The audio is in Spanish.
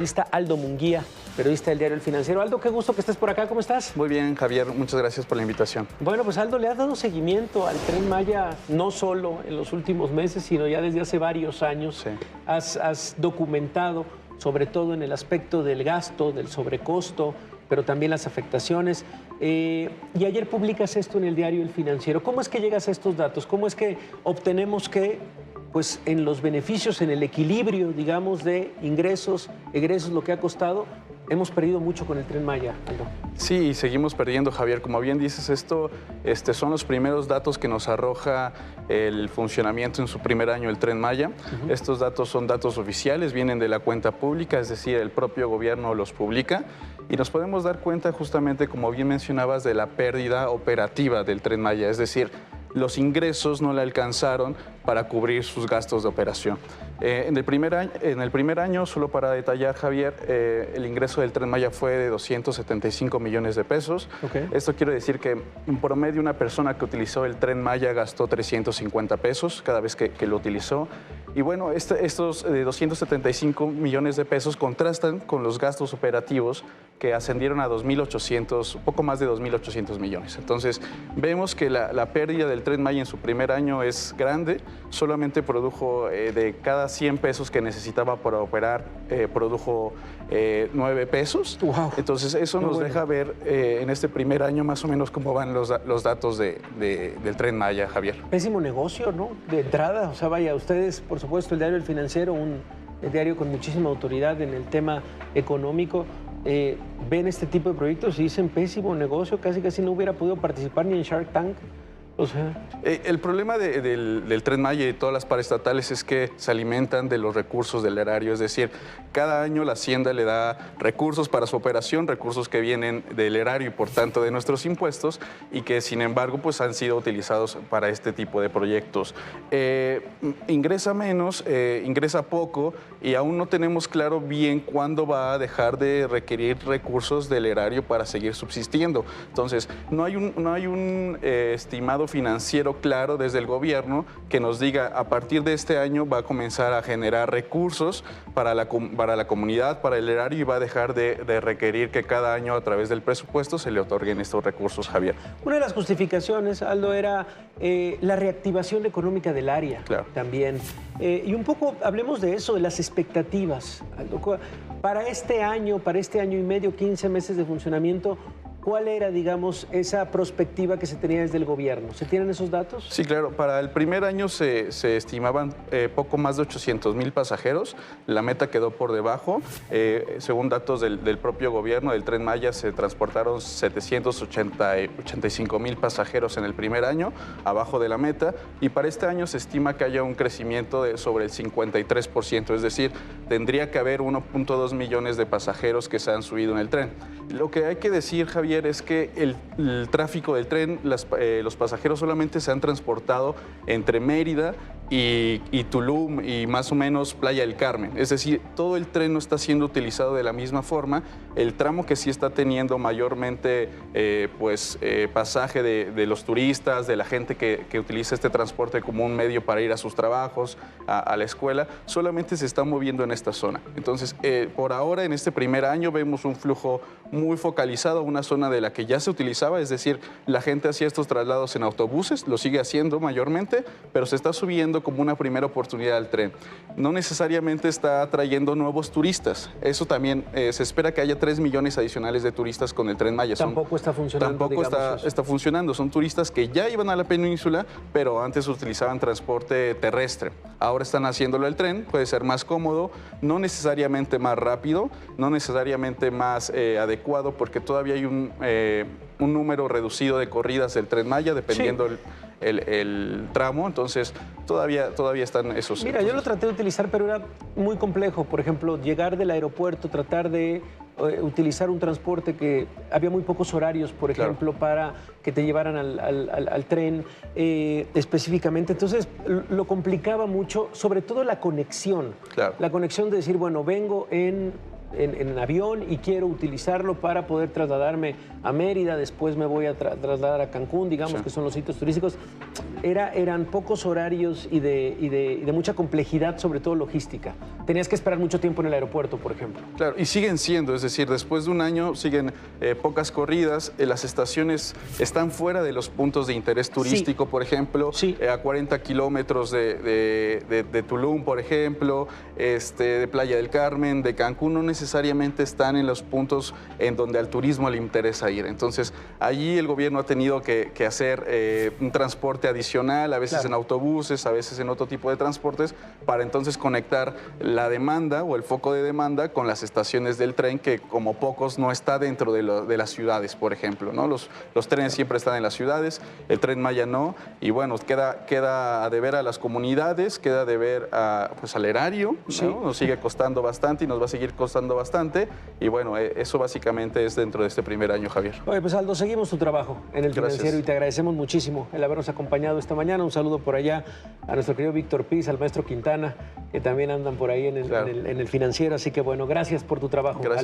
Está Aldo Munguía, periodista del diario El Financiero. Aldo, qué gusto que estés por acá, ¿cómo estás? Muy bien, Javier, muchas gracias por la invitación. Bueno, pues Aldo, le has dado seguimiento al Tren Maya no solo en los últimos meses, sino ya desde hace varios años. Sí. Has documentado, sobre todo en el aspecto del gasto, del sobrecosto, pero también las afectaciones. Y ayer publicas esto en el diario El Financiero. ¿Cómo es que llegas a estos datos? ¿Cómo es que obtenemos que, pues, en los beneficios, en el equilibrio, digamos, de ingresos, egresos, lo que ha costado, hemos perdido mucho con el Tren Maya, Aldo? Sí, y seguimos perdiendo, Javier. Como bien dices, esto son los primeros datos que nos arroja el funcionamiento en su primer año el Tren Maya. Estos datos son datos oficiales, vienen de la cuenta pública, es decir, el propio gobierno los publica. Y nos podemos dar cuenta justamente, como bien mencionabas, de la pérdida operativa del Tren Maya, es decir, los ingresos no le alcanzaron para cubrir sus gastos de operación. En el primer año, solo para detallar, Javier, el ingreso del Tren Maya fue de 275 millones de pesos. Okay. Esto quiere decir que en promedio una persona que utilizó el Tren Maya gastó 350 pesos cada vez que lo utilizó. Y bueno, estos 275 millones de pesos contrastan con los gastos operativos que ascendieron a 2.800, poco más de 2.800 millones. Entonces, vemos que la pérdida del Tren Maya en su primer año es grande. Solamente produjo de cada 100 pesos que necesitaba para operar, produjo 9 pesos. Wow. Entonces, eso nos deja ver en este primer año más o menos cómo van los datos del Tren Maya, Javier. Pésimo negocio, ¿no? De entrada, o sea, vaya, ustedes, por supuesto, el diario El Financiero, un diario con muchísima autoridad en el tema económico, ven este tipo de proyectos y dicen pésimo negocio, casi no hubiera podido participar ni en Shark Tank. O sea... El problema del Tren Maya y todas las paraestatales es que se alimentan de los recursos del erario, es decir, cada año la Hacienda le da recursos para su operación, recursos que vienen del erario y por tanto de nuestros impuestos y que sin embargo pues han sido utilizados para este tipo de proyectos. Ingresa menos, ingresa poco y aún no tenemos claro bien cuándo va a dejar de requerir recursos del erario para seguir subsistiendo. Entonces, no hay un estimado financiero claro desde el gobierno que nos diga a partir de este año va a comenzar a generar recursos para la comunidad, para el erario y va a dejar de requerir que cada año a través del presupuesto se le otorguen estos recursos, Javier. Una de las justificaciones, Aldo, era la reactivación económica del área. Claro. También. Y un poco hablemos de eso, de las expectativas, Aldo. Para este año y medio, 15 meses de funcionamiento, ¿cuál era, digamos, esa perspectiva que se tenía desde el gobierno? ¿Se tienen esos datos? Sí, claro. Para el primer año se estimaban poco más de 800,000 pasajeros. La meta quedó por debajo. Según datos del propio gobierno, del Tren Maya se transportaron 785,000 pasajeros en el primer año, abajo de la meta. Y para este año se estima que haya un crecimiento de sobre el 53%. Es decir, tendría que haber 1.2 millones de pasajeros que se han subido en el tren. Lo que hay que decir, Javier, es que el tráfico del tren, los pasajeros solamente se han transportado entre Mérida y Tulum y más o menos Playa del Carmen. Es decir, todo el tren no está siendo utilizado de la misma forma. El tramo que sí está teniendo mayormente pasaje de los turistas, de la gente que utiliza este transporte como un medio para ir a sus trabajos, a la escuela, solamente se está moviendo en esta zona. Entonces, por ahora, en este primer año, vemos un flujo muy focalizado a una zona de la que ya se utilizaba, es decir, la gente hacía estos traslados en autobuses, lo sigue haciendo mayormente, pero se está subiendo como una primera oportunidad al tren. No necesariamente está atrayendo nuevos turistas, eso también, se espera que haya 3 millones adicionales de turistas con el Tren Maya. Tampoco está funcionando. Tampoco está funcionando, son turistas que ya iban a la península, pero antes utilizaban transporte terrestre. Ahora están haciéndolo el tren, puede ser más cómodo, no necesariamente más rápido, no necesariamente más adecuado, porque todavía hay un número reducido de corridas del Tren Maya, dependiendo el tramo, entonces todavía están esos... Mira, yo lo traté de utilizar, pero era muy complejo. Por ejemplo, llegar del aeropuerto, tratar de utilizar un transporte que había muy pocos horarios, por ejemplo, para que te llevaran al tren específicamente. Entonces, lo complicaba mucho, sobre todo la conexión. Claro. La conexión de decir, bueno, vengo en en avión y quiero utilizarlo para poder trasladarme a Mérida, después me voy a trasladar a Cancún, digamos, Sí. que son los sitios turísticos. Eran pocos horarios y de mucha complejidad, sobre todo logística. Tenías que esperar mucho tiempo en el aeropuerto, por ejemplo. Claro, y siguen siendo, es decir, después de un año siguen pocas corridas, las estaciones están fuera de los puntos de interés turístico, por ejemplo, Sí. A 40 kilómetros de Tulum, por ejemplo, de Playa del Carmen, de Cancún, no necesariamente están en los puntos en donde al turismo le interesa ir. Entonces, allí el gobierno ha tenido que hacer un transporte adicional, a veces Claro. en autobuses, a veces en otro tipo de transportes, para entonces conectar la demanda o el foco de demanda con las estaciones del tren, que como pocos no está dentro de las ciudades, por ejemplo, ¿no? Los trenes siempre están en las ciudades, el Tren Maya no, y bueno, queda a deber a las comunidades, queda a deber pues al erario, ¿no? Sí. Nos sigue costando bastante y nos va a seguir costando bastante, y bueno, eso básicamente es dentro de este primer año, Javier. Oye, pues Aldo, seguimos tu trabajo en el Gracias. financiero y te agradecemos muchísimo el habernos acompañado esta mañana. Un saludo por allá a nuestro querido Víctor Piz, al maestro Quintana, que también andan por ahí en Claro. el financiero. Así que bueno, gracias por tu trabajo. Gracias.